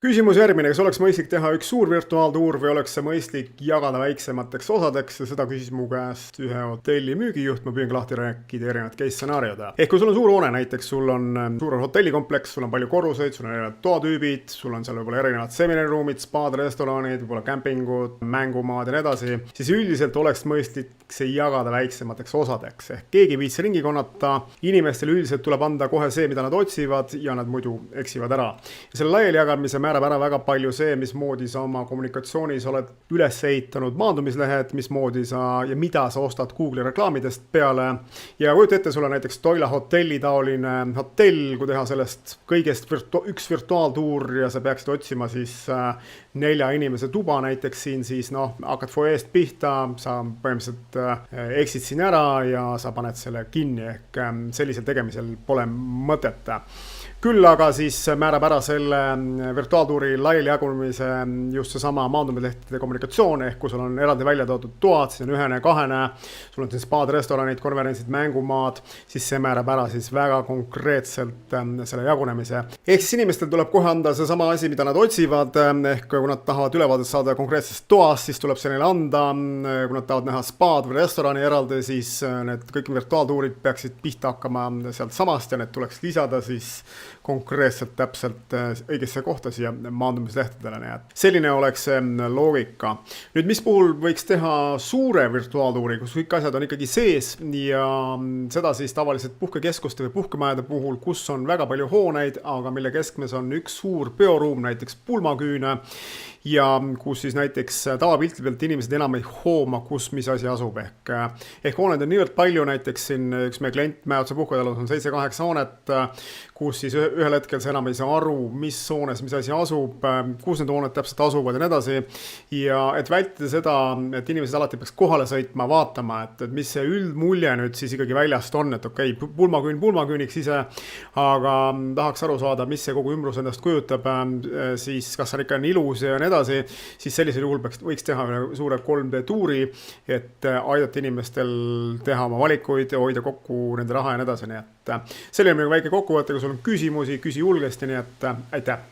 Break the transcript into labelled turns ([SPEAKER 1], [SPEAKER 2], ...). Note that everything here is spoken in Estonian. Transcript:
[SPEAKER 1] Küsimus järgmine, kas oleks mõistlik teha üks suur virtuaaltuur või oleks see mõistlik jagada väiksemateks osadeks ja seda küsis mu käest ühe hotelli müügijuht, ma püüan lahti rääkida erinevad case stsenaariod. Ehk kui sul on suur hoone, näiteks sul on suur hotellikompleks, sul on palju korruseid, sul on erinevad toatüübid, sul on seal võib-olla erinevad seminariruumid, spaad, restoranid, võib-olla kämpingud, mängumaad ja nii edasi, siis üldiselt oleks mõistlik see jagada väiksemateks osadeks. Ehk keegi ei viitsi ringi konnata, inimestele üldiselt tuleb anda kohe see, mida nad otsivad ja nad muidu eksivad ära. Ja selle laiali jagamise määrab ära väga palju see, mismoodi sa oma kommunikatsioonis oled üles ehitanud maandumislehed, mismoodi sa ja mida sa ostad Google'i reklaamidest peale. Ja kujuta ette, sul on näiteks Toila hotelli taoline hotell, kui teha sellest kõigest üks virtuaaltuur ja sa peaksid otsima siis 4 inimese tuba näiteks siin, siis hakkad foeest pihta, sa põhimõtteliselt eksid siin ära ja sa paned selle kinni, ehk sellisel tegemisel pole mõtet. Küll aga siis määrab ära selle virtuaaltuuri laiali jagunemise just seesama maandumislehtede kommunikatsioon, ehk kui sul on eraldi välja toodud toad, siis on 1, 2, sul on siin spaad, restoranid, konverentsid, mängumaad, siis see määrab ära siis väga konkreetselt selle jagunemise. Ehk siis inimestel tuleb kohe anda seesama asi, mida nad otsivad, ehk kui nad tahavad ülevaadet saada konkreetsest toast, siis tuleb see neile anda, kui nad tahavad näha spaad või restorani eraldi, siis need kõik virtuaaltuurid peaksid pihta hakkama sealt samast ja need tuleks lisada siis konkreetselt täpselt õigesse kohta siia maandumislehtedele. Nii et selline oleks loogika. Nüüd, mis puhul võiks teha suure virtuaaltuuri, kus kõik asjad on ikkagi sees ja seda siis tavaliselt puhkekeskuste või puhkemajade puhul, kus on väga palju hooneid, aga mille keskmes on üks suur peoruum, näiteks pulmaküüne, ja kus siis näiteks tavapilti pealt inimesed enam ei hooma, kus mis asi asub. Ehk hooneid on niivõrd palju, näiteks siin üks meie klient Mäeotsa puhketalus on 7-8 hoonet, kus siis ühel hetkel sa enam ei saa aru, mis hoones, mis asi asub, kus need hooned täpselt asuvad ja nii edasi. Ja et vältida seda, et inimesed alati peaks kohale sõitma, vaatama, et mis see üldmulje nüüd siis ikkagi väljast on, et okei, pulmaküüniks ise, aga tahaks aru saada, mis see kogu ümbrus endast kujutab, siis kas on ikka ilus ja nii edasi, siis sellisel juhul võiks teha suure 3D tuuri, et aidata inimestel teha oma valikuid ja hoida kokku nende raha ja nii edasi. Nii et selline väike kokkuvõte, kui sul on küsimusi, küsi julgesti, nii et aitäh!